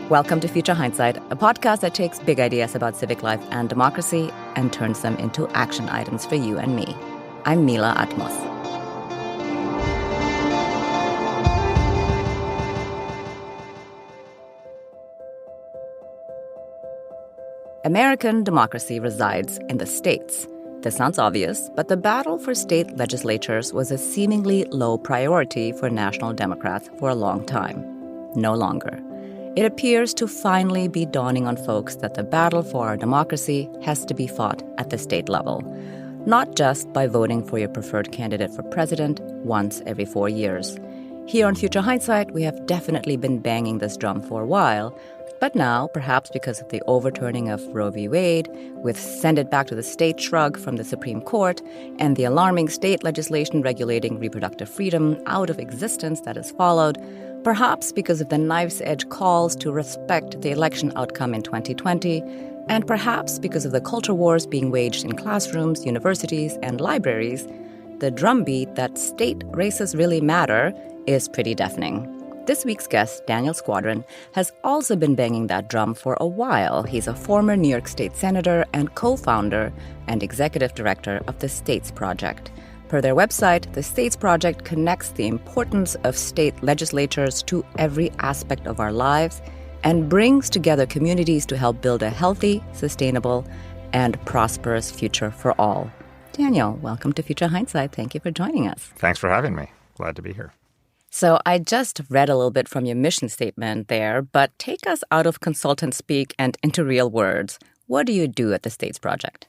Welcome to Future Hindsight, a podcast that takes big ideas about civic life and democracy and turns them into action items for you and me. I'm Mila Atmos. American democracy resides in the states. This sounds obvious, but the battle for state legislatures was a seemingly low priority for national Democrats for a long time. No longer. It appears to finally be dawning on folks that the battle for our democracy has to be fought at the state level, not just by voting for your preferred candidate for president once every 4 years. Here on Future Hindsight, we have definitely been banging this drum for a while, but now, perhaps because of the overturning of Roe v. Wade, with send it back to the state shrug from the Supreme Court, and the alarming state legislation regulating reproductive freedom out of existence that has followed, perhaps because of the knife's-edge calls to respect the election outcome in 2020, and perhaps because of the culture wars being waged in classrooms, universities, and libraries, the drumbeat that state races really matter is pretty deafening. This week's guest, Daniel Squadron, has also been banging that drum for a while. He's a former New York State Senator and co-founder and executive director of the States Project. Per their website, the States Project connects the importance of state legislatures to every aspect of our lives and brings together communities to help build a healthy, sustainable, and prosperous future for all. Daniel, welcome to Future Hindsight. Thank you for joining us. Thanks for having me. Glad to be here. So I just read a little bit from your mission statement there, but take us out of consultant speak and into real words. What do you do at the States Project?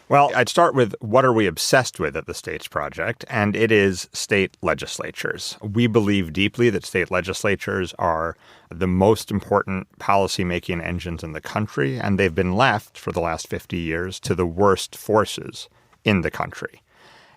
Well, I'd start with what are we obsessed with at the States Project, and it is state legislatures. We believe deeply that state legislatures are the most important policymaking engines in the country, and they've been left for the last 50 years to the worst forces in the country.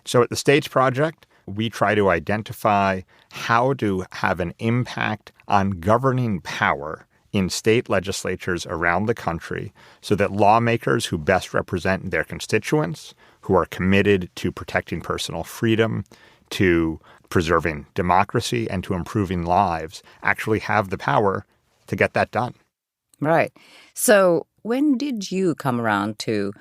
So at the States Project, we try to identify how to have an impact on governing power in state legislatures around the country so that lawmakers who best represent their constituents, who are committed to protecting personal freedom, to preserving democracy, and to improving lives, actually have the power to get that done. Right. So when did you come around to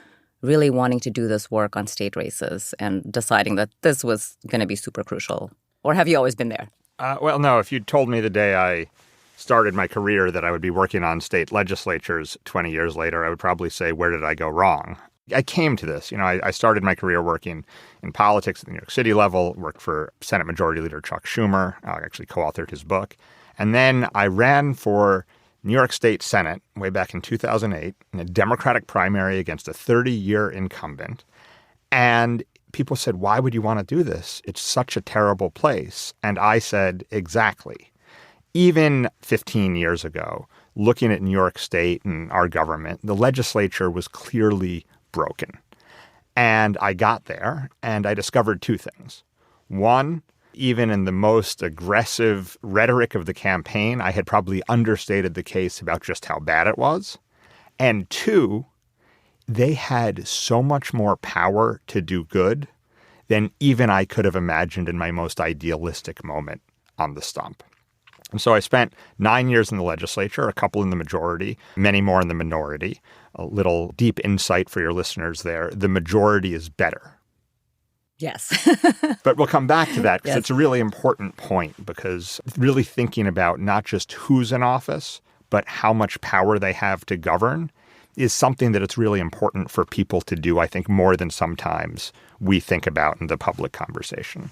really wanting to do this work on state races and deciding that this was going to be super crucial? Or have you always been there? Well, no. If you'd told me the day I started my career that I would be working on state legislatures 20 years later, I would probably say, where did I go wrong? I came to this. I started my career working in politics at the New York City level, worked for Senate Majority Leader Chuck Schumer. I actually co-authored his book. And then I ran for New York State Senate way back in 2008 in a Democratic primary against a 30-year incumbent. And people said, why would you want to do this? It's such a terrible place. And I said, exactly. Even 15 years ago, looking at New York State and our government, the legislature was clearly broken. And I got there and I discovered two things. One, even in the most aggressive rhetoric of the campaign, I had probably understated the case about just how bad it was. And two, they had so much more power to do good than even I could have imagined in my most idealistic moment on the stump. And so I spent 9 years in the legislature, a couple in the majority, many more in the minority. A little deep insight for your listeners there. The majority is better. Yes. But we'll come back to that because Yes. It's a really important point, because really thinking about not just who's in office, but how much power they have to govern is something that it's really important for people to do, I think, more than sometimes we think about in the public conversation.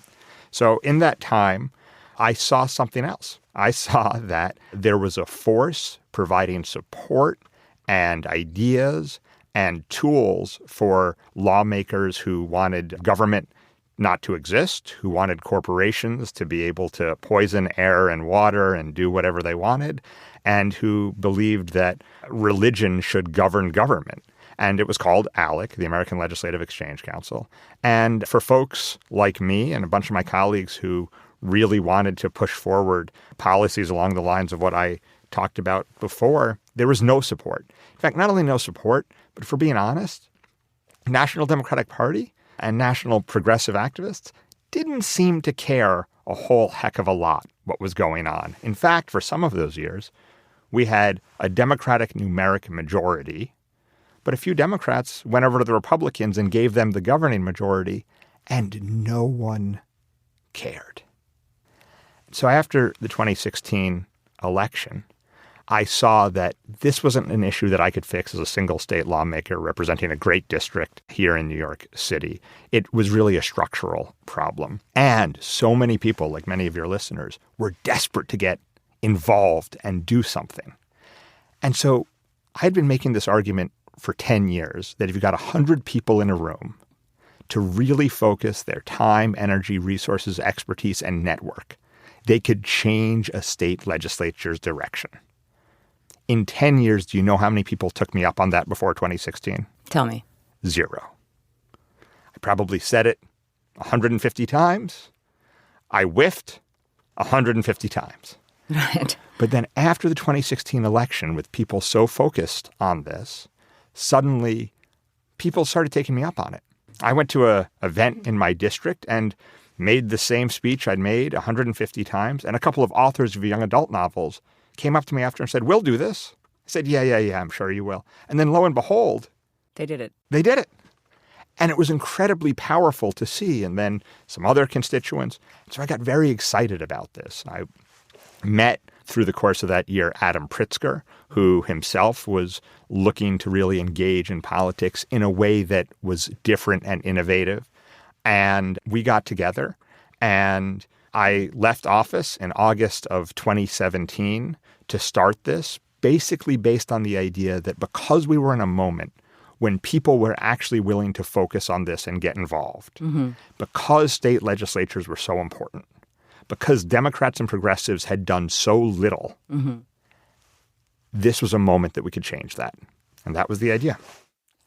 So in that time, I saw something else. I saw that there was a force providing support and ideas and tools for lawmakers who wanted government not to exist, who wanted corporations to be able to poison air and water and do whatever they wanted, and who believed that religion should govern government. And it was called ALEC, the American Legislative Exchange Council. And for folks like me and a bunch of my colleagues who really wanted to push forward policies along the lines of what I talked about before, there was no support. In fact, not only no support, but for being honest, National Democratic Party and national progressive activists didn't seem to care a whole heck of a lot what was going on. In fact, for some of those years, we had a Democratic numeric majority, but a few Democrats went over to the Republicans and gave them the governing majority, and no one cared. So after the 2016 election, I saw that this wasn't an issue that I could fix as a single state lawmaker representing a great district here in New York City. It was really a structural problem. And so many people, like many of your listeners, were desperate to get involved and do something. And so I'd been making this argument for 10 years that if you got 100 people in a room to really focus their time, energy, resources, expertise, and network, they could change a state legislature's direction. In 10 years, do you know how many people took me up on that before 2016? Tell me. 0. I probably said it 150 times. I whiffed 150 times. Right. But then after the 2016 election, with people so focused on this, suddenly people started taking me up on it. I went to an event in my district and made the same speech I'd made 150 times, and a couple of authors of young adult novels came up to me after and said, "We'll do this." I said, yeah, I'm sure you will. And then lo and behold, They did it. They did it. And it was incredibly powerful to see. And then some other constituents. So I got very excited about this. I met through the course of that year Adam Pritzker, who himself was looking to really engage in politics in a way that was different and innovative. And we got together, and I left office in August of 2017 to start this, basically based on the idea that because we were in a moment when people were actually willing to focus on this and get involved, because state legislatures were so important, because Democrats and progressives had done so little, this was a moment that we could change that. And that was the idea.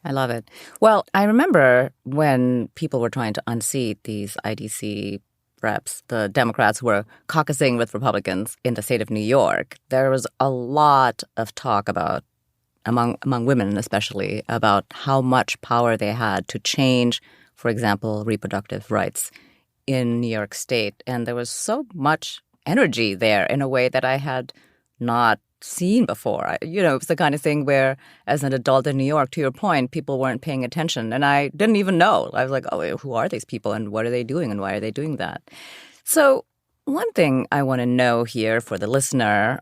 I love it. Well, I remember when people were trying to unseat these IDC reps, the Democrats who were caucusing with Republicans in the state of New York, there was a lot of talk about, among women especially, about how much power they had to change, for example, reproductive rights in New York State. And there was so much energy there in a way that I had not seen before. It was the kind of thing where, as an adult in New York, to your point, people weren't paying attention. And I didn't even know. I was like, oh, who are these people and what are they doing and why are they doing that? So one thing I want to know here for the listener,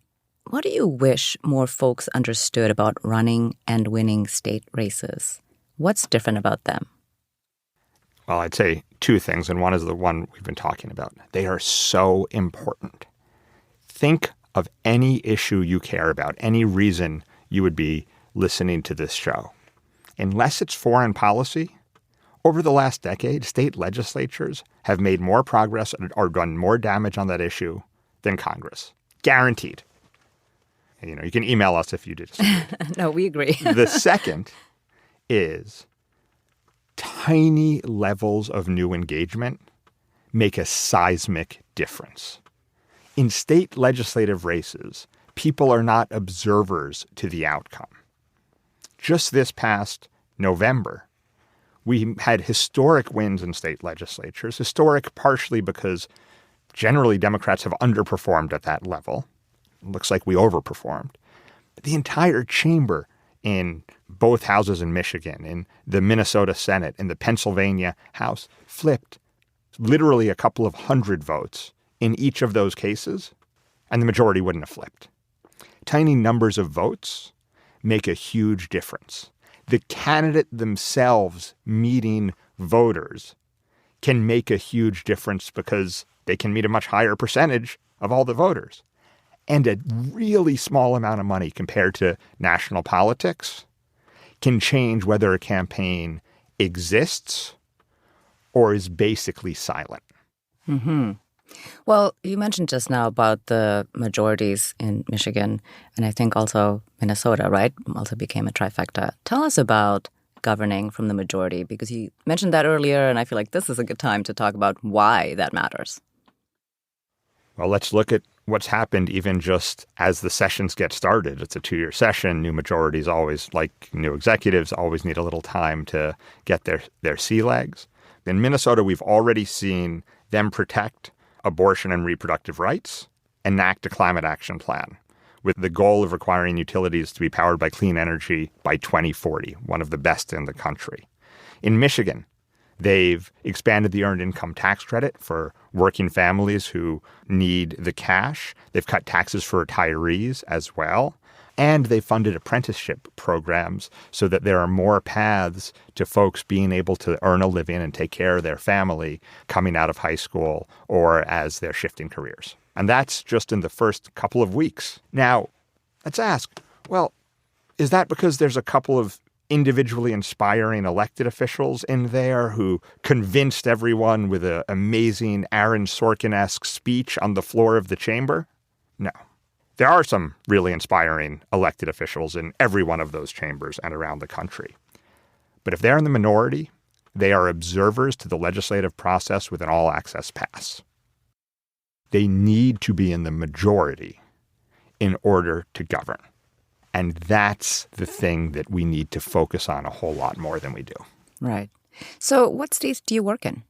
what do you wish more folks understood about running and winning state races? What's different about them? Well, I'd say two things, and one is the one we've been talking about. They are so important. Think of any issue you care about, any reason you would be listening to this show. Unless it's foreign policy, over the last decade, state legislatures have made more progress or done more damage on that issue than Congress. Guaranteed. You can email us if you disagree. No, we agree. The second is tiny levels of new engagement make a seismic difference. In state legislative races, people are not observers to the outcome. Just this past November, we had historic wins in state legislatures, historic partially because generally Democrats have underperformed at that level. It looks like we overperformed. The entire chamber in both houses in Michigan, in the Minnesota Senate, in the Pennsylvania House, flipped literally a couple of hundred votes in each of those cases, and the majority wouldn't have flipped. Tiny numbers of votes make a huge difference. The candidate themselves meeting voters can make a huge difference because they can meet a much higher percentage of all the voters. And a really small amount of money compared to national politics can change whether a campaign exists or is basically silent. Well, you mentioned just now about the majorities in Michigan, and I think also Minnesota, right? Also became a trifecta. Tell us about governing from the majority, because you mentioned that earlier, and I feel like this is a good time to talk about why that matters. Well, let's look at what's happened even just as the sessions get started. It's a 2-year session. New majorities always, like new executives, always need a little time to get their sea legs. In Minnesota, we've already seen them protect abortion and reproductive rights, enact a climate action plan, with the goal of requiring utilities to be powered by clean energy by 2040, one of the best in the country. In Michigan, they've expanded the earned income tax credit for working families who need the cash. They've cut taxes for retirees as well. And they funded apprenticeship programs so that there are more paths to folks being able to earn a living and take care of their family coming out of high school or as they're shifting careers. And that's just in the first couple of weeks. Now, let's ask, well, is that because there's a couple of individually inspiring elected officials in there who convinced everyone with an amazing Aaron Sorkin-esque speech on the floor of the chamber? No. There are some really inspiring elected officials in every one of those chambers and around the country. But if they're in the minority, they are observers to the legislative process with an all-access pass. They need to be in the majority in order to govern. And that's the thing that we need to focus on a whole lot more than we do. Right. So what states do you work in?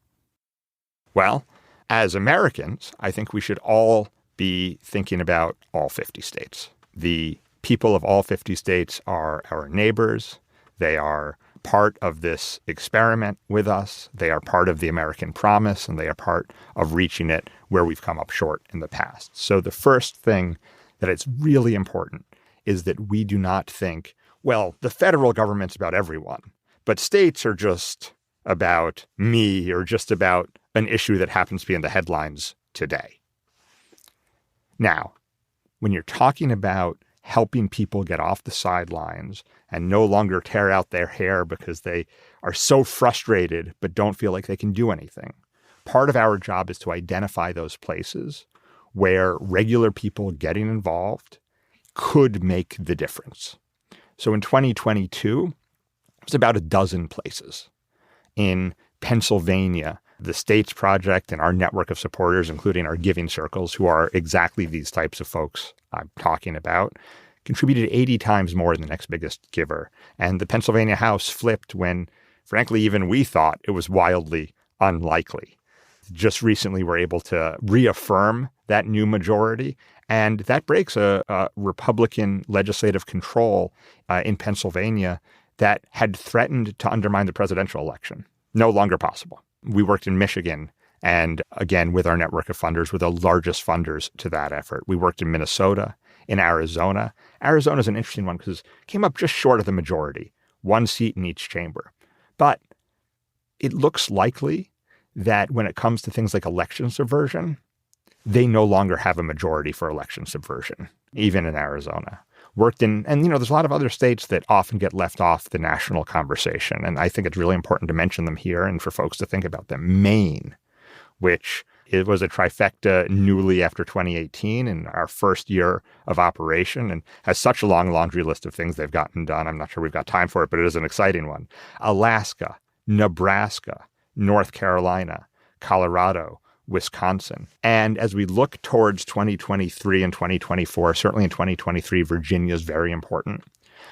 Well, as Americans, I think we should all be thinking about all 50 states. The people of all 50 states are our neighbors. They are part of this experiment with us. They are part of the American promise, and they are part of reaching it where we've come up short in the past. So the first thing that it's really important is that we do not think, well, the federal government's about everyone, but states are just about me or just about an issue that happens to be in the headlines today. Now, when you're talking about helping people get off the sidelines and no longer tear out their hair because they are so frustrated but don't feel like they can do anything, part of our job is to identify those places where regular people getting involved could make the difference. So in 2022, it was about a dozen places. In Pennsylvania, the States Project and our network of supporters, including our giving circles, who are exactly these types of folks I'm talking about, contributed 80 times more than the next biggest giver. And the Pennsylvania House flipped when, frankly, even we thought it was wildly unlikely. Just recently, we're able to reaffirm that new majority, and that breaks a Republican legislative control in Pennsylvania that had threatened to undermine the presidential election. No longer possible. We worked in Michigan, and again, with our network of funders, we're the largest funders to that effort. We worked in Minnesota, in Arizona. Arizona is an interesting one because it came up just short of the majority, one seat in each chamber. But it looks likely that when it comes to things like election subversion, they no longer have a majority for election subversion, even in Arizona. Worked in, and there's a lot of other states that often get left off the national conversation. And I think it's really important to mention them here and for folks to think about them. Maine, which it was a trifecta newly after 2018 in our first year of operation and has such a long laundry list of things they've gotten done. I'm not sure we've got time for it, but it is an exciting one. Alaska, Nebraska, North Carolina, Colorado, Wisconsin. And as we look towards 2023 and 2024, certainly in 2023, Virginia is very important.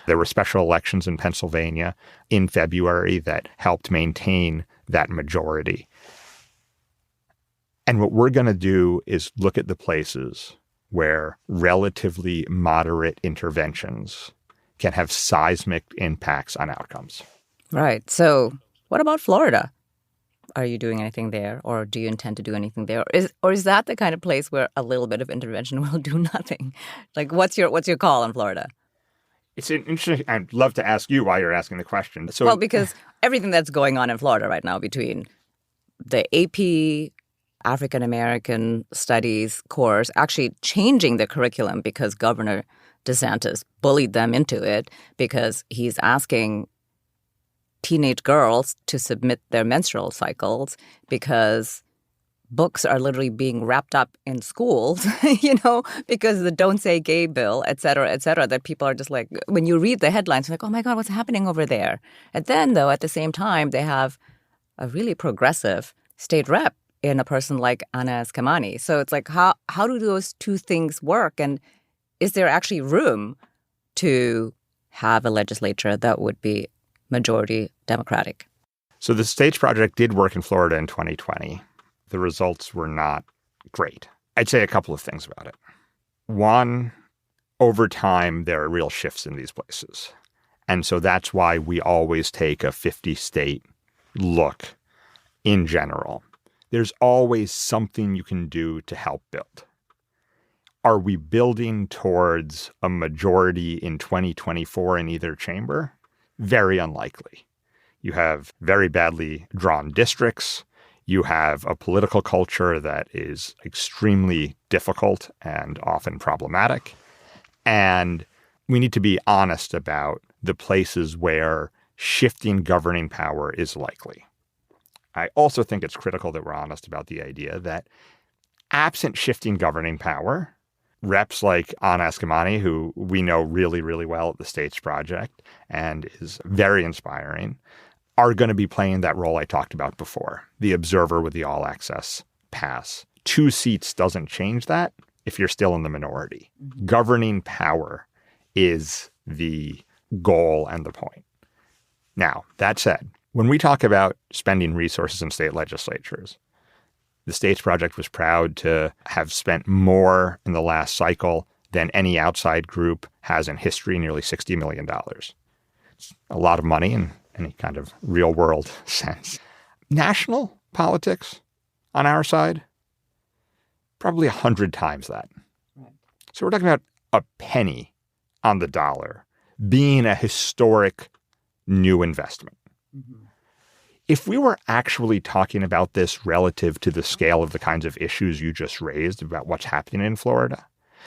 There were special elections in Pennsylvania in February that helped maintain that majority. And what we're going to do is look at the places where relatively moderate interventions can have seismic impacts on outcomes. Right. So what about Florida? Are you doing anything there, or do you intend to do anything there? Or is that the kind of place where a little bit of intervention will do nothing? Like, what's your call on Florida? It's an interesting. I'd love to ask you why you're asking the question. So, well, because everything that's going on in Florida right now between the AP African American Studies course actually changing the curriculum because Governor DeSantis bullied them into it because he's asking teenage girls to submit their menstrual cycles because books are literally being wrapped up in schools, because the Don't Say Gay bill, et cetera, that people are just like, when you read the headlines, like, oh my God, what's happening over there? And then, though, at the same time, they have a really progressive state rep in a person like Anna Eskamani. So it's like, how do those two things work? And is there actually room to have a legislature that would be majority Democratic? So the States Project did work in Florida in 2020. The results were not great. I'd say a couple of things about it. One, over time, there are real shifts in these places. And so that's why we always take a 50-state look in general. There's always something you can do to help build. Are we building towards a majority in 2024 in either chamber? Very unlikely. You have very badly drawn districts. You have a political culture that is extremely difficult and often problematic. And we need to be honest about the places where shifting governing power is likely. I also think it's critical that we're honest about the idea that absent shifting governing power, reps like Anna Eskamani, who we know really, really well at the States Project and is very inspiring, are going to be playing that role I talked about before, the observer with the all-access pass. 2 seats doesn't change that if you're still in the minority. Governing power is the goal and the point. Now, that said, when we talk about spending resources in state legislatures, the States Project was proud to have spent more in the last cycle than any outside group has in history, nearly $60 million. It's a lot of money in any kind of real-world sense. National politics on our side, probably 100 times that. Right. So we're talking about a penny on the dollar being a historic new investment. Mm-hmm. If we were actually talking about this relative to the scale of the kinds of issues you just raised about what's happening in Florida,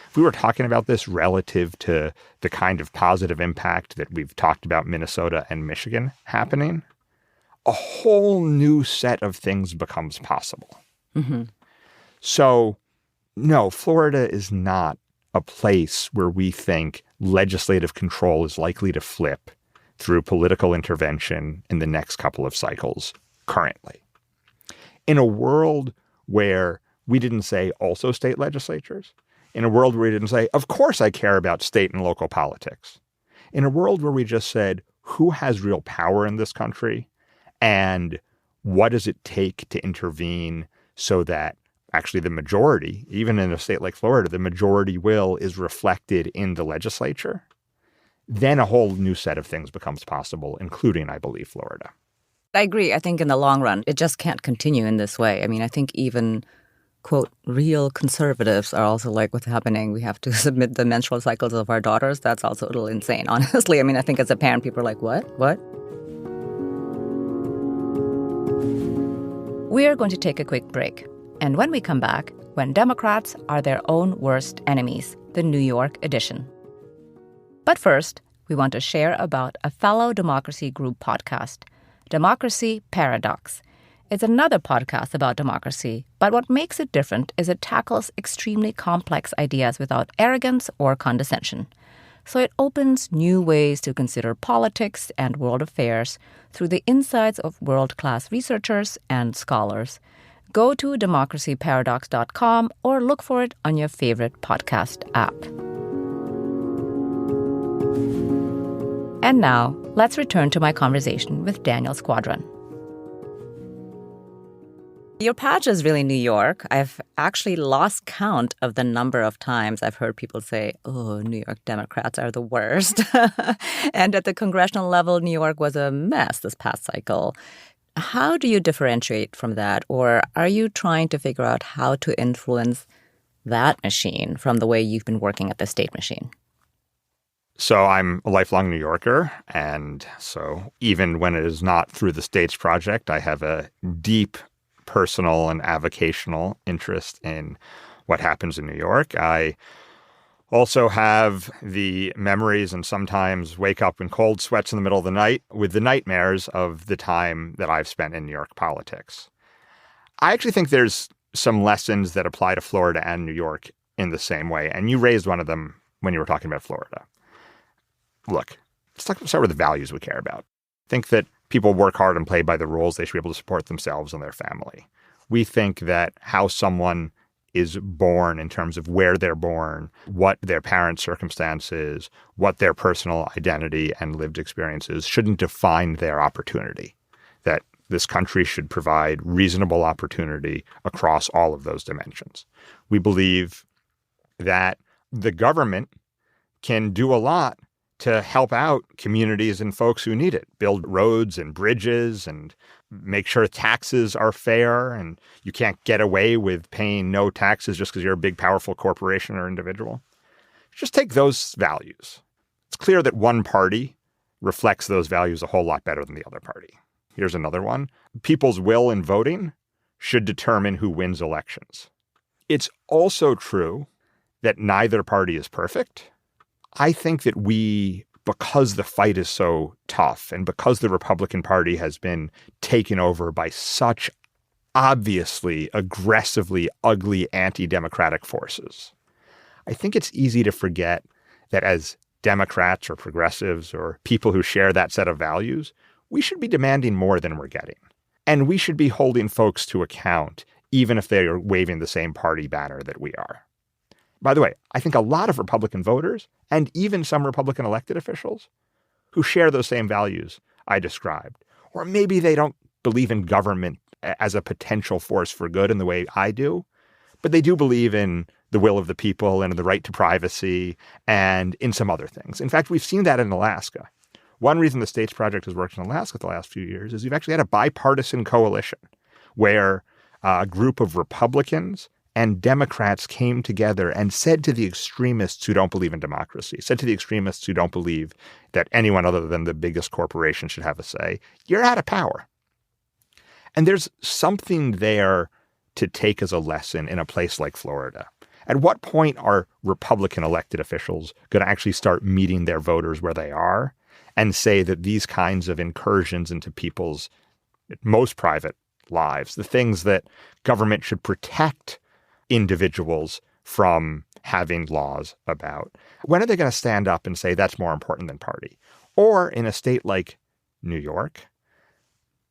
if we were talking about this relative to the kind of positive impact that we've talked about Minnesota and Michigan happening, a whole new set of things becomes possible. Mm-hmm. So, no, Florida is not a place where we think legislative control is likely to flip through political intervention in the next couple of cycles currently. In a world where we didn't say also state legislatures, in a world where we didn't say, of course I care about state and local politics, in a world where we just said, who has real power in this country and what does it take to intervene so that actually the majority, even in a state like Florida, the majority will is reflected in the legislature, then a whole new set of things becomes possible, including, I believe, Florida. I agree. I think in the long run, it just can't continue in this way. I mean, I think even, quote, real conservatives are also like, what's happening? We have to submit the menstrual cycles of our daughters. That's also a little insane, honestly. I mean, I think as a parent, people are like, what? We are going to take a quick break. And when we come back, when Democrats are their own worst enemies, the New York edition. But first, we want to share about a fellow Democracy Group podcast, Democracy Paradox. It's another podcast about democracy, but what makes it different is it tackles extremely complex ideas without arrogance or condescension. So it opens new ways to consider politics and world affairs through the insights of world-class researchers and scholars. Go to democracyparadox.com or look for it on your favorite podcast app. And now, let's return to my conversation with Daniel Squadron. Your patch is really New York. I've actually lost count of the number of times I've heard people say, oh, New York Democrats are the worst. And at the congressional level, New York was a mess this past cycle. How do you differentiate from that? Or are you trying to figure out how to influence that machine from the way you've been working at the state machine? So I'm a lifelong New Yorker, and so even when it is not through the States Project, I have a deep personal and avocational interest in what happens in New York. I also have the memories and sometimes wake up in cold sweats in the middle of the night with the nightmares of the time that I've spent in New York politics. I actually think there's some lessons that apply to Florida and New York in the same way, and you raised one of them when you were talking about Florida. Look, let's start with the values we care about. I think that people work hard and play by the rules. They should be able to support themselves and their family. We think that how someone is born in terms of where they're born, what their parents' circumstance is, what their personal identity and lived experiences shouldn't define their opportunity. That this country should provide reasonable opportunity across all of those dimensions. We believe that the government can do a lot to help out communities and folks who need it, build roads and bridges and make sure taxes are fair, and you can't get away with paying no taxes just because you're a big, powerful corporation or individual. Just take those values. It's clear that one party reflects those values a whole lot better than the other party. Here's another one. People's will in voting should determine who wins elections. It's also true that neither party is perfect. I think that because the fight is so tough and because the Republican Party has been taken over by such obviously, aggressively ugly anti-democratic forces, I think it's easy to forget that as Democrats or progressives or people who share that set of values, we should be demanding more than we're getting. And we should be holding folks to account, even if they are waving the same party banner that we are. By the way, I think a lot of Republican voters and even some Republican elected officials who share those same values I described, or maybe they don't believe in government as a potential force for good in the way I do, but they do believe in the will of the people and in the right to privacy and in some other things. In fact, we've seen that in Alaska. One reason the States Project has worked in Alaska the last few years is you've actually had a bipartisan coalition where a group of Republicans and Democrats came together and said to the extremists who don't believe in democracy, said to the extremists who don't believe that anyone other than the biggest corporation should have a say, you're out of power. And there's something there to take as a lesson in a place like Florida. At what point are Republican elected officials going to actually start meeting their voters where they are and say that these kinds of incursions into people's most private lives, the things that government should protect individuals from having laws about, when are they going to stand up and say that's more important than party? Or in a state like New York,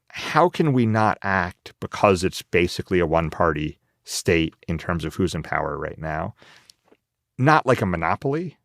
how can we not act because it's basically a one-party state in terms of who's in power right now? Not like a monopoly,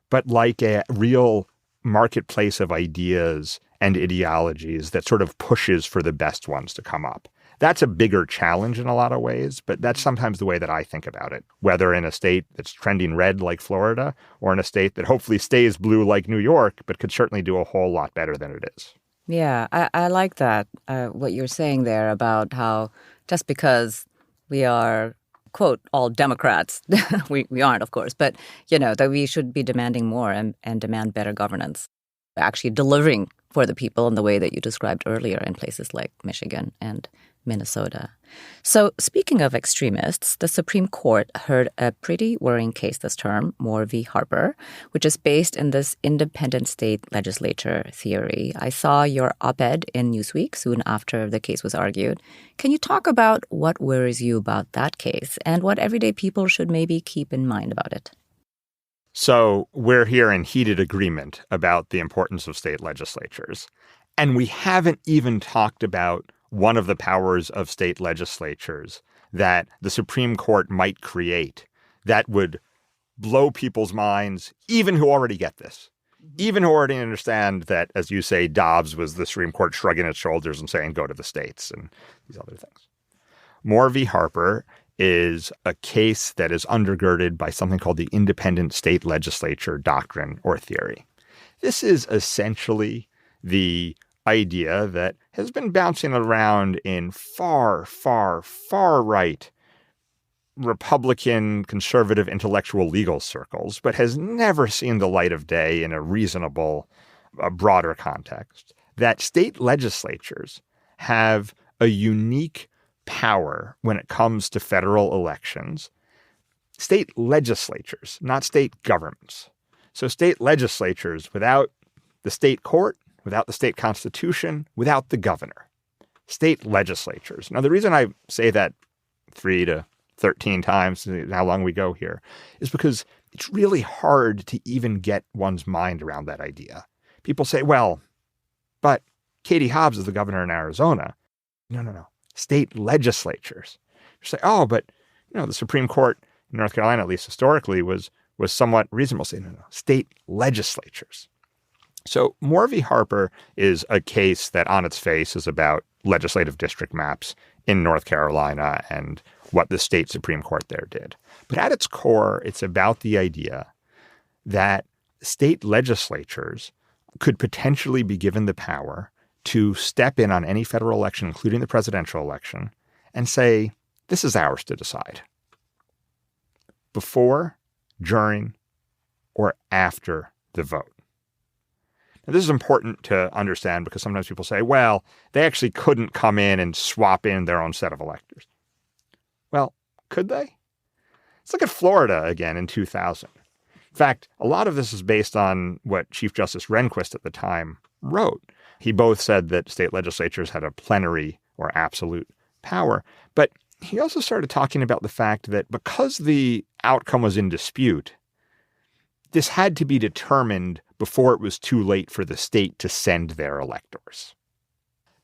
but like a real marketplace of ideas and ideologies that sort of pushes for the best ones to come up. That's a bigger challenge in a lot of ways, but that's sometimes the way that I think about it, whether in a state that's trending red like Florida or in a state that hopefully stays blue like New York, but could certainly do a whole lot better than it is. Yeah, I like that, what you're saying there about how just because we are, quote, all Democrats, we aren't, of course, but, that we should be demanding more and demand better governance, actually delivering for the people in the way that you described earlier in places like Michigan and Minnesota. So speaking of extremists, the Supreme Court heard a pretty worrying case this term, Moore v. Harper, which is based in this independent state legislature theory. I saw your op-ed in Newsweek soon after the case was argued. Can you talk about what worries you about that case and what everyday people should maybe keep in mind about it? So we're here in heated agreement about the importance of state legislatures. And we haven't even talked about one of the powers of state legislatures that the Supreme Court might create that would blow people's minds, even who already get this, even who already understand that, as you say, Dobbs was the Supreme Court shrugging its shoulders and saying, go to the states and these other things. Moore v. Harper is a case that is undergirded by something called the independent state legislature doctrine or theory. This is essentially the idea that has been bouncing around in far, far, far right Republican, conservative, intellectual legal circles, but has never seen the light of day in a reasonable, broader context, that state legislatures have a unique power when it comes to federal elections. State legislatures, not state governments. So state legislatures without the state court, without the state constitution, without the governor. State legislatures. Now, the reason I say that 3 to 13 times, how long we go here, is because it's really hard to even get one's mind around that idea. People say, well, but Katie Hobbs is the governor in Arizona. No. State legislatures. You say, oh, but the Supreme Court in North Carolina, at least historically, was somewhat reasonable. Say, no. State legislatures. So Moore v. Harper is a case that on its face is about legislative district maps in North Carolina and what the state Supreme Court there did. But at its core, it's about the idea that state legislatures could potentially be given the power to step in on any federal election, including the presidential election, and say, this is ours to decide. Before, during, or after the vote. Now, this is important to understand because sometimes people say, well, they actually couldn't come in and swap in their own set of electors. Well, could they? Let's look at Florida again in 2000. In fact, a lot of this is based on what Chief Justice Rehnquist at the time wrote. He both said that state legislatures had a plenary or absolute power, but he also started talking about the fact that because the outcome was in dispute, this had to be determined before it was too late for the state to send their electors.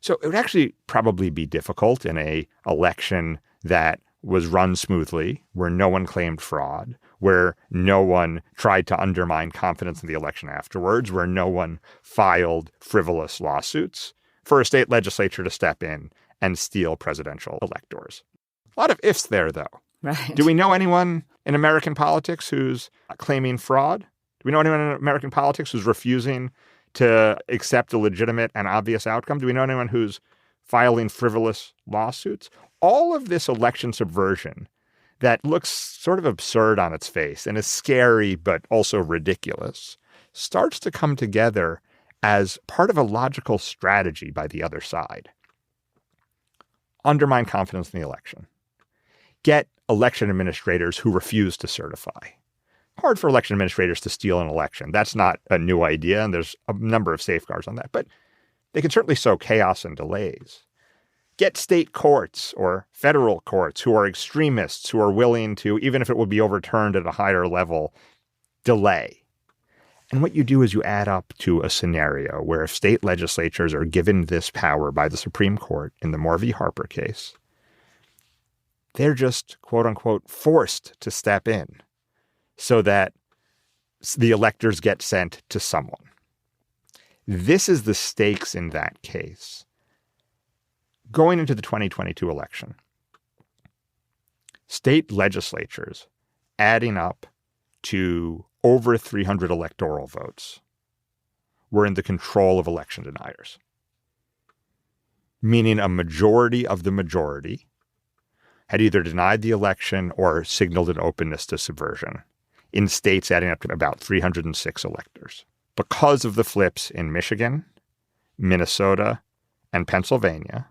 So it would actually probably be difficult in an election that was run smoothly, where no one claimed fraud, where no one tried to undermine confidence in the election afterwards, where no one filed frivolous lawsuits, for a state legislature to step in and steal presidential electors. A lot of ifs there, though. Right. Do we know anyone in American politics who's claiming fraud? Do we know anyone in American politics who's refusing to accept a legitimate and obvious outcome? Do we know anyone who's filing frivolous lawsuits? All of this election subversion that looks sort of absurd on its face and is scary but also ridiculous starts to come together as part of a logical strategy by the other side. Undermine confidence in the election. Get election administrators who refuse to certify. Hard for election administrators to steal an election. That's not a new idea, and there's a number of safeguards on that. But they can certainly sow chaos and delays. Get state courts or federal courts who are extremists, who are willing to, even if it would be overturned at a higher level, delay. And what you do is you add up to a scenario where if state legislatures are given this power by the Supreme Court in the Moore v. Harper case, they're just, quote unquote, forced to step in so that the electors get sent to someone. This is the stakes in that case. Going into the 2022 election, state legislatures adding up to over 300 electoral votes were in the control of election deniers, meaning a majority of the majority had either denied the election or signaled an openness to subversion in states adding up to about 306 electors. Because of the flips in Michigan, Minnesota, and Pennsylvania,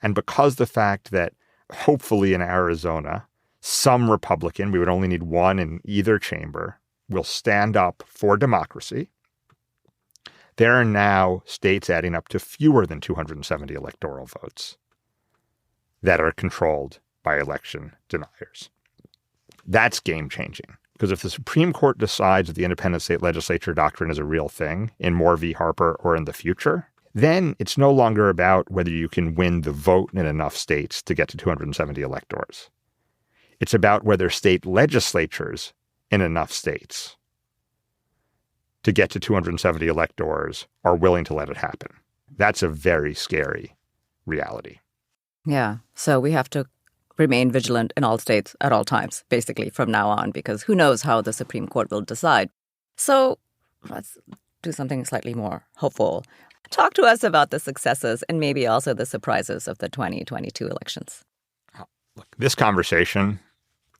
and because the fact that hopefully in Arizona, some Republican, we would only need one in either chamber, will stand up for democracy, there are now states adding up to fewer than 270 electoral votes that are controlled by election deniers. That's game-changing. Because if the Supreme Court decides that the independent state legislature doctrine is a real thing in Moore v. Harper or in the future, then it's no longer about whether you can win the vote in enough states to get to 270 electors. It's about whether state legislatures in enough states to get to 270 electors are willing to let it happen. That's a very scary reality. Yeah. So we have to remain vigilant in all states at all times, basically, from now on, because who knows how the Supreme Court will decide. So let's do something slightly more hopeful. Talk to us about the successes and maybe also the surprises of the 2022 elections. Look, this conversation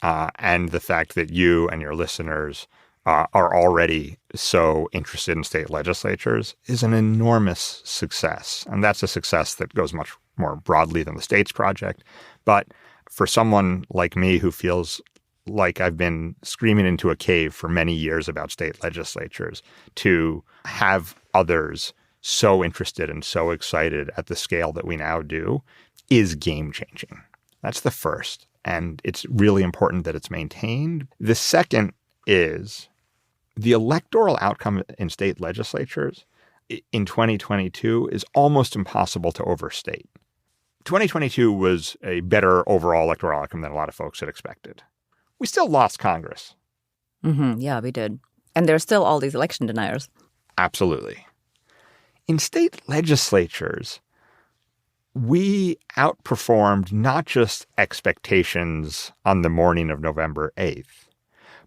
and the fact that you and your listeners are already so interested in state legislatures is an enormous success. And that's a success that goes much more broadly than the States Project. But for someone like me who feels like I've been screaming into a cave for many years about state legislatures, to have others so interested and so excited at the scale that we now do is game-changing. That's the first. And it's really important that it's maintained. The second is the electoral outcome in state legislatures in 2022 is almost impossible to overstate. 2022 was a better overall electoral outcome than a lot of folks had expected. We still lost Congress. Yeah, we did. And there's still all these election deniers. Absolutely. In state legislatures, we outperformed not just expectations on the morning of November 8th,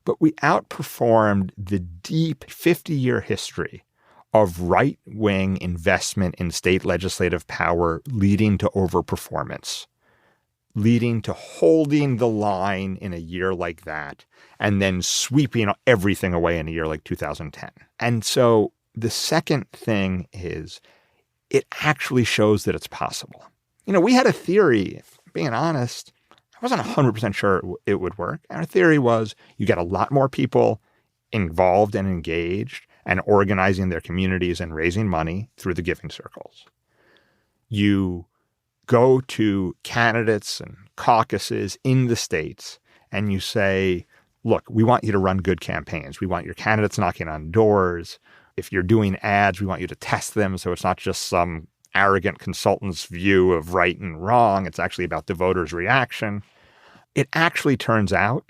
but we outperformed the deep 50-year history of right-wing investment in state legislative power leading to overperformance, leading to holding the line in a year like that, and then sweeping everything away in a year like 2010. And so the second thing is it actually shows that it's possible. We had a theory, if I'm being honest, I wasn't 100% sure it would work. And our theory was you get a lot more people involved and engaged and organizing their communities and raising money through the giving circles. You go to candidates and caucuses in the states and you say, look, we want you to run good campaigns. We want your candidates knocking on doors. If you're doing ads, we want you to test them so it's not just some arrogant consultant's view of right and wrong. It's actually about the voter's reaction. It actually turns out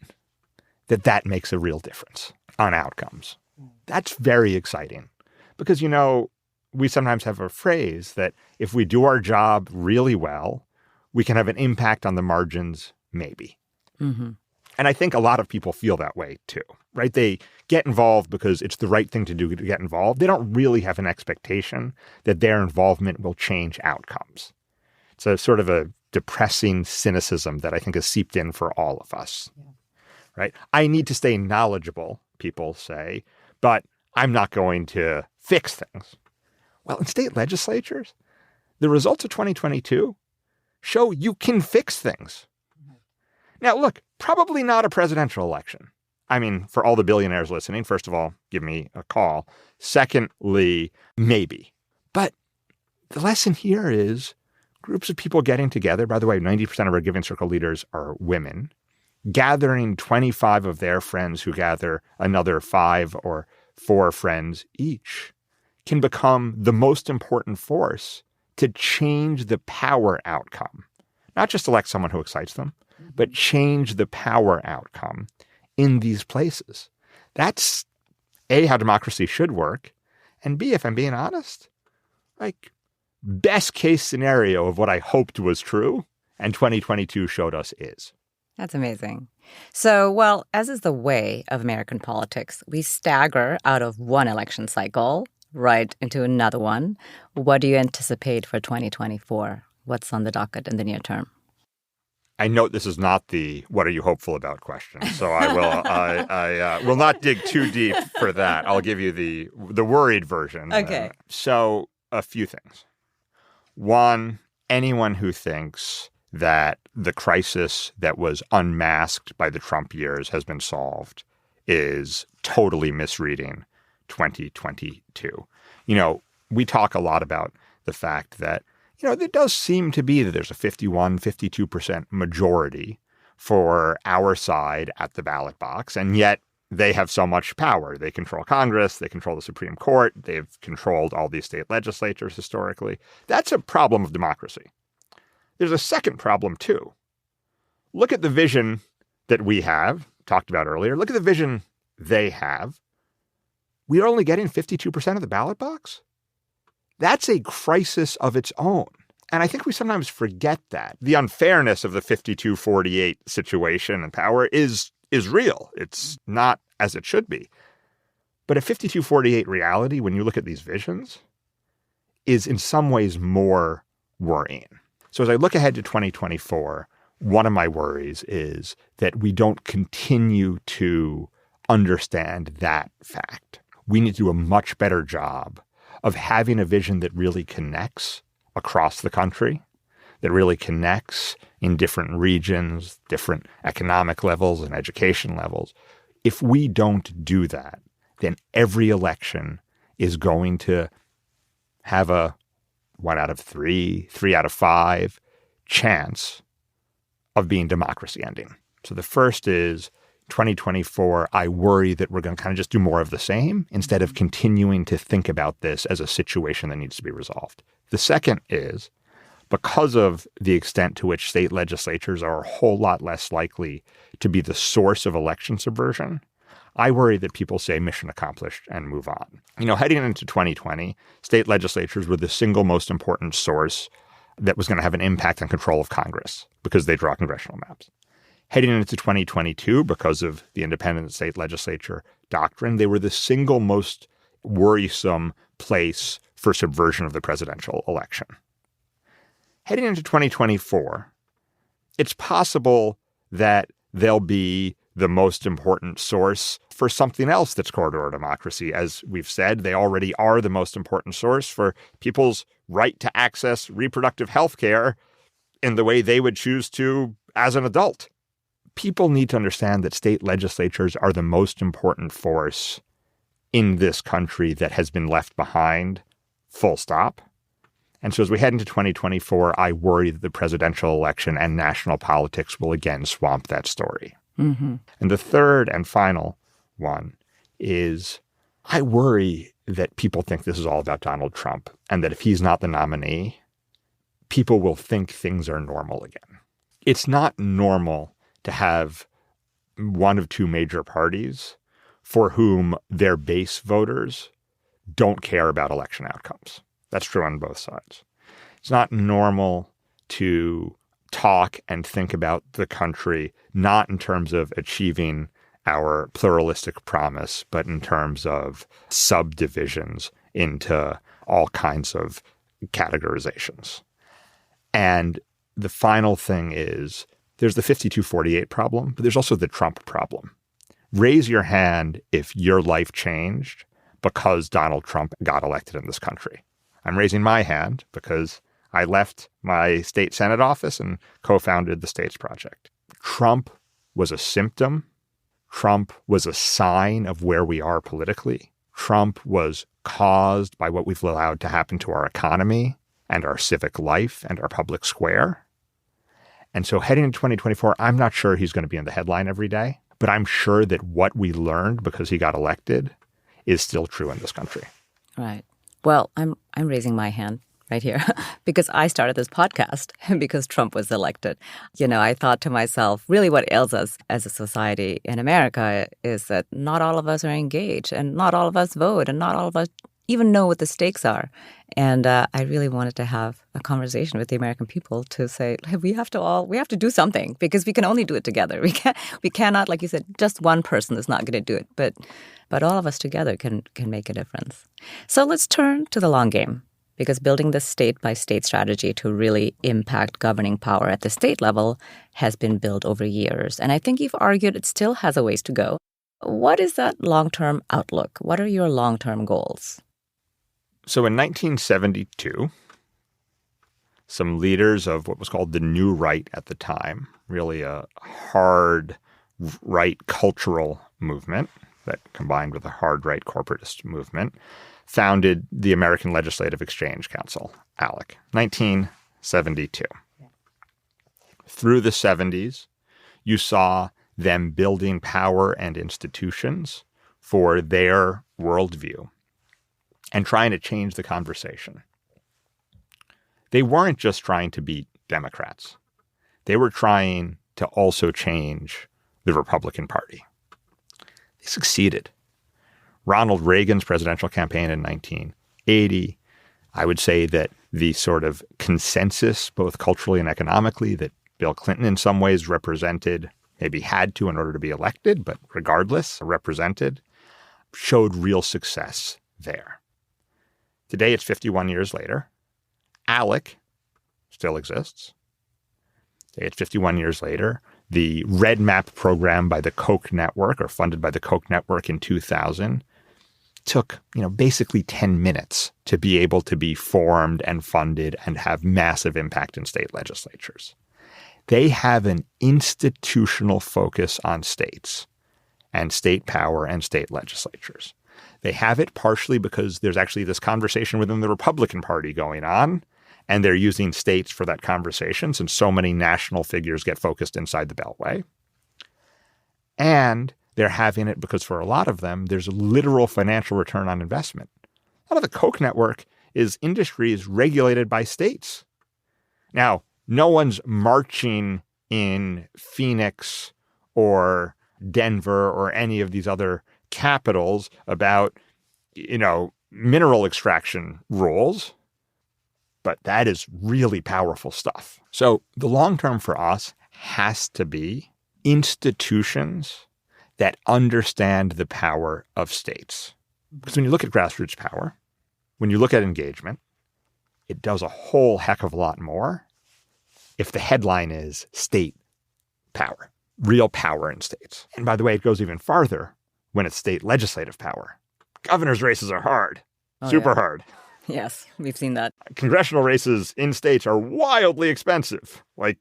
that that makes a real difference on outcomes. That's very exciting because, we sometimes have a phrase that if we do our job really well, we can have an impact on the margins, maybe. Mm-hmm. And I think a lot of people feel that way too, right? They get involved because it's the right thing to do to get involved. They don't really have an expectation that their involvement will change outcomes. It's a sort of a depressing cynicism that I think has seeped in for all of us, right? I need to stay knowledgeable, people say, but I'm not going to fix things. Well, in state legislatures, the results of 2022 show you can fix things. Now, look, probably not a presidential election. I mean, for all the billionaires listening, first of all, give me a call. Secondly, maybe. But the lesson here is groups of people getting together. By the way, 90% of our giving circle leaders are women, gathering 25 of their friends who gather another 5 or 4 friends each can become the most important force to change the power outcome. Not just elect someone who excites them, but change the power outcome in these places. That's A, how democracy should work, and B, if I'm being honest, best case scenario of what I hoped was true and 2022 showed us is. That's amazing. So, well, as is the way of American politics, we stagger out of one election cycle right into another one. What do you anticipate for 2024? What's on the docket in the near term? I note this is not the "what are you hopeful about" question, so I will I will not dig too deep for that. I'll give you the worried version. Okay. So a few things. One, anyone who thinks that the crisis that was unmasked by the Trump years has been solved is totally misreading 2022. We talk a lot about the fact that there does seem to be that there's a 51, 52% majority for our side at the ballot box. And yet they have so much power. They control Congress. They control the Supreme Court. They've controlled all these state legislatures historically. That's a problem of democracy. There's a second problem, too. Look at the vision that we have, talked about earlier. Look at the vision they have. We are only getting 52% of the ballot box. That's a crisis of its own. And I think we sometimes forget that. The unfairness of the 52-48 situation and power is real. It's not as it should be. But a 52-48 reality, when you look at these visions, is in some ways more worrying. So as I look ahead to 2024, one of my worries is that we don't continue to understand that fact. We need to do a much better job of having a vision that really connects across the country, that really connects in different regions, different economic levels and education levels. If we don't do that, then every election is going to have a 1 out of 3, 3 out of 5 chance of being democracy ending. So the first is 2024, I worry that we're going to kind of just do more of the same instead of continuing to think about this as a situation that needs to be resolved. The second is because of the extent to which state legislatures are a whole lot less likely to be the source of election subversion, I worry that people say mission accomplished and move on. Heading into 2020, state legislatures were the single most important source that was going to have an impact on control of Congress because they draw congressional maps. Heading into 2022, because of the independent state legislature doctrine, they were the single most worrisome place for subversion of the presidential election. Heading into 2024, it's possible that they'll be the most important source for something else that's core to our democracy. As we've said, they already are the most important source for people's right to access reproductive health care in the way they would choose to as an adult. People need to understand that state legislatures are the most important force in this country that has been left behind, full stop. And so as we head into 2024, I worry that the presidential election and national politics will again swamp that story. Mm-hmm. And the third and final one is I worry that people think this is all about Donald Trump and that if he's not the nominee, people will think things are normal again. It's not normal to have one of two major parties for whom their base voters don't care about election outcomes. That's true on both sides. It's not normal to talk and think about the country, not in terms of achieving our pluralistic promise, but in terms of subdivisions into all kinds of categorizations. And the final thing is there's the 52-48 problem, but there's also the Trump problem. Raise your hand if your life changed because Donald Trump got elected in this country. I'm raising my hand because I left my state Senate office and co-founded the States Project. Trump was a symptom. Trump was a sign of where we are politically. Trump was caused by what we've allowed to happen to our economy and our civic life and our public square. And so heading into 2024, I'm not sure he's going to be in the headline every day, but I'm sure that what we learned because he got elected is still true in this country. Right. Well, I'm raising my hand right here because I started this podcast because Trump was elected. You know, I thought to myself, really what ails us as a society in America is that not all of us are engaged and not all of us vote and not all of us even know what the stakes are. And I really wanted to have a conversation with the American people to say, hey, we have to do something because we can only do it together. We cannot, like you said, just one person is not going to do it, but all of us together can make a difference. So let's turn to the long game, because building the state-by-state strategy to really impact governing power at the state level has been built over years. And I think you've argued it still has a ways to go. What is that long-term outlook? What are your long-term goals? So in 1972, some leaders of what was called the New Right at the time, really a hard right cultural movement that combined with a hard right corporatist movement, founded the American Legislative Exchange Council, ALEC, 1972. Through the 70s, you saw them building power and institutions for their worldview and trying to change the conversation. They weren't just trying to beat Democrats. They were trying to also change the Republican Party. They succeeded. Ronald Reagan's presidential campaign in 1980, I would say that the sort of consensus, both culturally and economically, that Bill Clinton in some ways represented, maybe had to in order to be elected, but regardless, represented, showed real success there. Today, it's 51 years later. ALEC still exists. Today, it's 51 years later. The Red Map program by the Koch network, or funded by the Koch network in 2000, took, basically 10 minutes to be able to be formed and funded and have massive impact in state legislatures. They have an institutional focus on states and state power and state legislatures. They have it partially because there's actually this conversation within the Republican Party going on, and they're using states for that conversation since so many national figures get focused inside the Beltway. And they're having it because for a lot of them, there's a literal financial return on investment. A lot of the Koch network is industries regulated by states. Now, no one's marching in Phoenix or Denver or any of these other capitals about, mineral extraction rules. But that is really powerful stuff. So the long term for us has to be institutions that understand the power of states. Because when you look at grassroots power, when you look at engagement, it does a whole heck of a lot more if the headline is state power, real power in states. And by the way, it goes even farther when it's state legislative power. Governor's races are hard, super hard. Yes, we've seen that. Congressional races in states are wildly expensive, like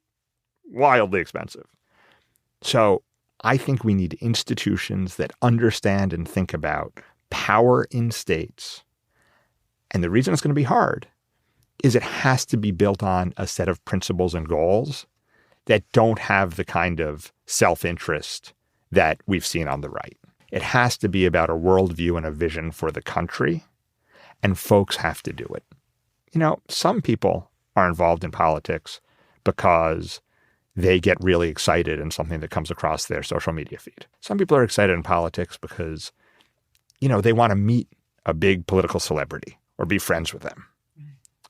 wildly expensive. So I think we need institutions that understand and think about power in states. And the reason it's going to be hard is it has to be built on a set of principles and goals that don't have the kind of self-interest that we've seen on the right. It has to be about a worldview and a vision for the country, and folks have to do it. You know, some people are involved in politics because they get really excited in something that comes across their social media feed. Some people are excited in politics because, you know, they want to meet a big political celebrity or be friends with them.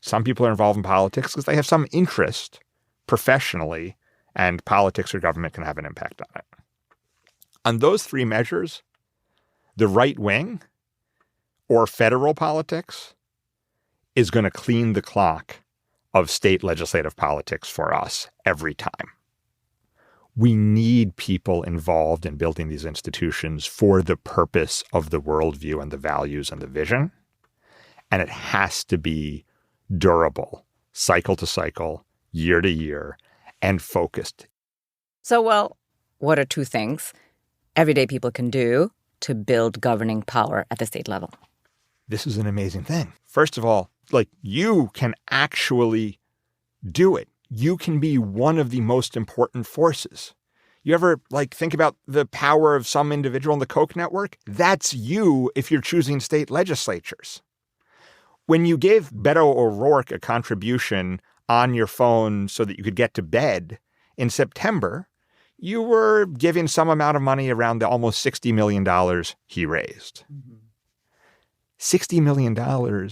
Some people are involved in politics because they have some interest professionally, and politics or government can have an impact on it. On those three measures, the right wing or federal politics is going to clean the clock of state legislative politics for us every time. We need people involved in building these institutions for the purpose of the worldview and the values and the vision. And it has to be durable, cycle to cycle, year to year, and focused. So, well, what are two things everyday people can do to build governing power at the state level? This is an amazing thing. First of all, like, you can actually do it. You can be one of the most important forces. You ever think about the power of some individual in the Koch network? That's you if you're choosing state legislatures. When you gave Beto O'Rourke a contribution on your phone so that you could get to bed in September, you were giving some amount of money around the almost $60 million he raised. Mm-hmm. $60 million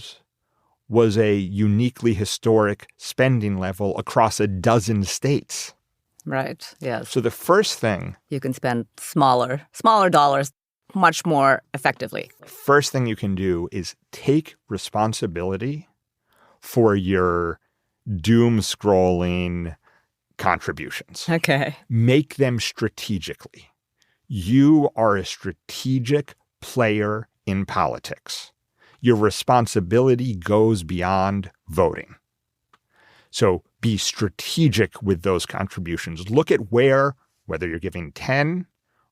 was a uniquely historic spending level across a dozen states. Right, yes. So the first thing... You can spend smaller dollars much more effectively. First thing you can do is take responsibility for your doom-scrolling contributions. Okay. Make them strategically. You are a strategic player in politics. Your responsibility goes beyond voting. So be strategic with those contributions. Look at whether you're giving $10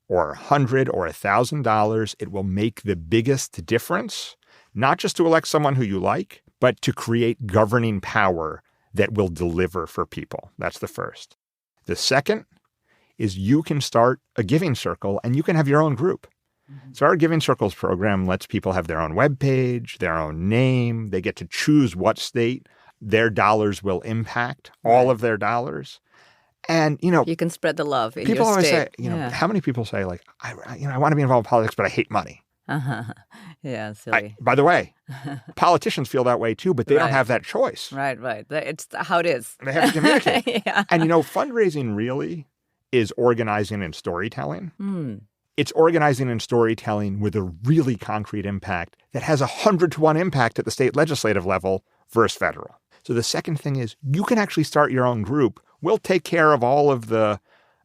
or $100 or $1,000, it will make the biggest difference, not just to elect someone who you like, but to create governing power that will deliver for people. That's the first. The second is you can start a giving circle and you can have your own group. Mm-hmm. So our Giving Circles program lets people have their own webpage, their own name. They get to choose what state their dollars will impact, all of their dollars. And, you can spread the love in your state. People always say, how many people say, I want to be involved in politics, but I hate money. Uh-huh. Yeah, silly. By the way, politicians feel that way too, but they don't have that choice. Right. It's how it is. They have to communicate. Yeah. And, fundraising really is organizing and storytelling. It's organizing and storytelling with a really concrete impact that has 100-to-1 impact at the state legislative level versus federal. So the second thing is you can actually start your own group. We'll take care of all of the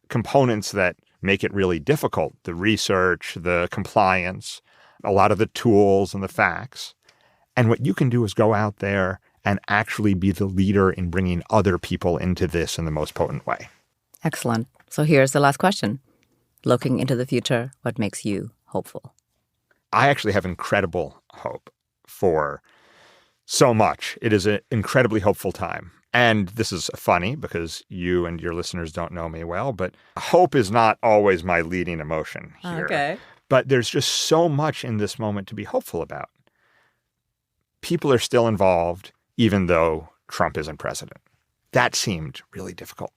components that make it really difficult, the research, the compliance, a lot of the tools and the facts. And what you can do is go out there and actually be the leader in bringing other people into this in the most potent way. Excellent. So here's the last question. Looking into the future, what makes you hopeful? I actually have incredible hope for so much. It is an incredibly hopeful time. And this is funny because you and your listeners don't know me well, but hope is not always my leading emotion here. Okay. But there's just so much in this moment to be hopeful about. People are still involved, even though Trump isn't president. That seemed really difficult.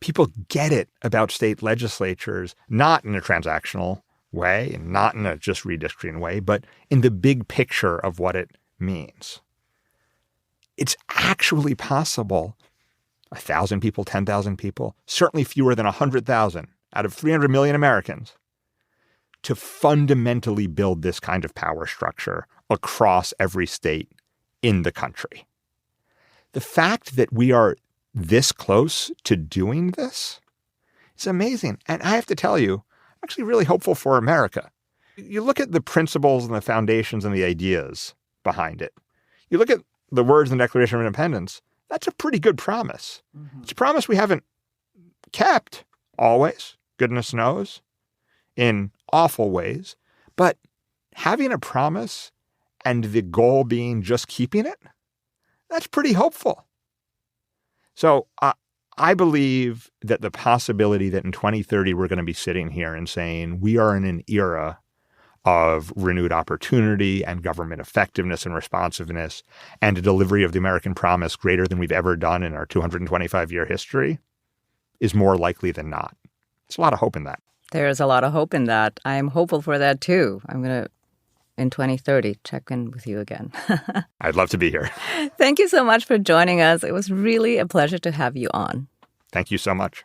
People get it about state legislatures, not in a transactional way and not in a just redistricting way, but in the big picture of what it means. It's actually possible 1,000 people, 10,000 people, certainly fewer than 100,000 out of 300 million Americans, to fundamentally build this kind of power structure across every state in the country. The fact that we are this close to doing this is amazing. And I have to tell you, I'm actually really hopeful for America. You look at the principles and the foundations and the ideas behind it. You look at the words in the Declaration of Independence, that's a pretty good promise. Mm-hmm. It's a promise we haven't kept always, goodness knows, in awful ways. But having a promise and the goal being just keeping it, that's pretty hopeful. So I believe that the possibility that in 2030 we're going to be sitting here and saying we are in an era of renewed opportunity and government effectiveness and responsiveness and a delivery of the American promise greater than we've ever done in our 225-year history is more likely than not. There's a lot of hope in that. There's a lot of hope in that. I'm hopeful for that, too. I'm going to, in 2030, check in with you again. I'd love to be here. Thank you so much for joining us. It was really a pleasure to have you on. Thank you so much.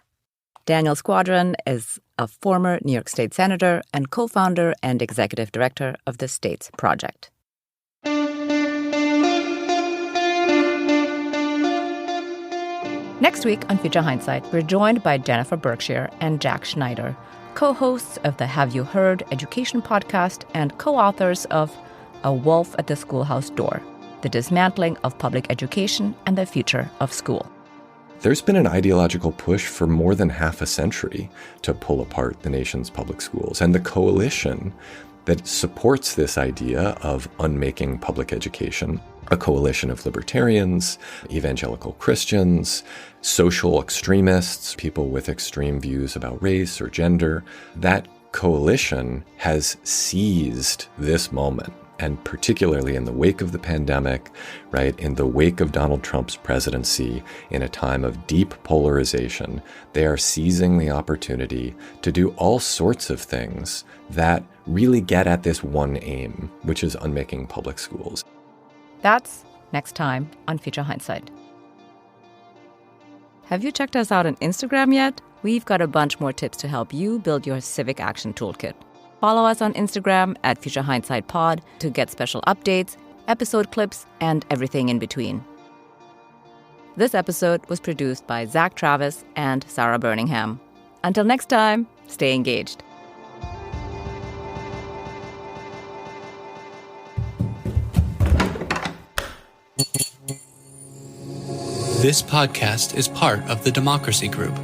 Daniel Squadron is a former New York State Senator and co-founder and executive director of the States Project. Next week on Future Hindsight, we're joined by Jennifer Berkshire and Jack Schneider, co-hosts of the Have You Heard Education podcast and co-authors of A Wolf at the Schoolhouse Door, The Dismantling of Public Education and the Future of School. There's been an ideological push for more than half a century to pull apart the nation's public schools. And the coalition that supports this idea of unmaking public education, a coalition of libertarians, evangelical Christians, social extremists, people with extreme views about race or gender, that coalition has seized this moment. And particularly in the wake of the pandemic, right, in the wake of Donald Trump's presidency, in a time of deep polarization, they are seizing the opportunity to do all sorts of things that really get at this one aim, which is unmaking public schools. That's next time on Future Hindsight. Have you checked us out on Instagram yet? We've got a bunch more tips to help you build your civic action toolkit. Follow us on Instagram at Future Hindsight Pod to get special updates, episode clips, and everything in between. This episode was produced by Zach Travis and Sarah Birmingham. Until next time, stay engaged. This podcast is part of the Democracy Group.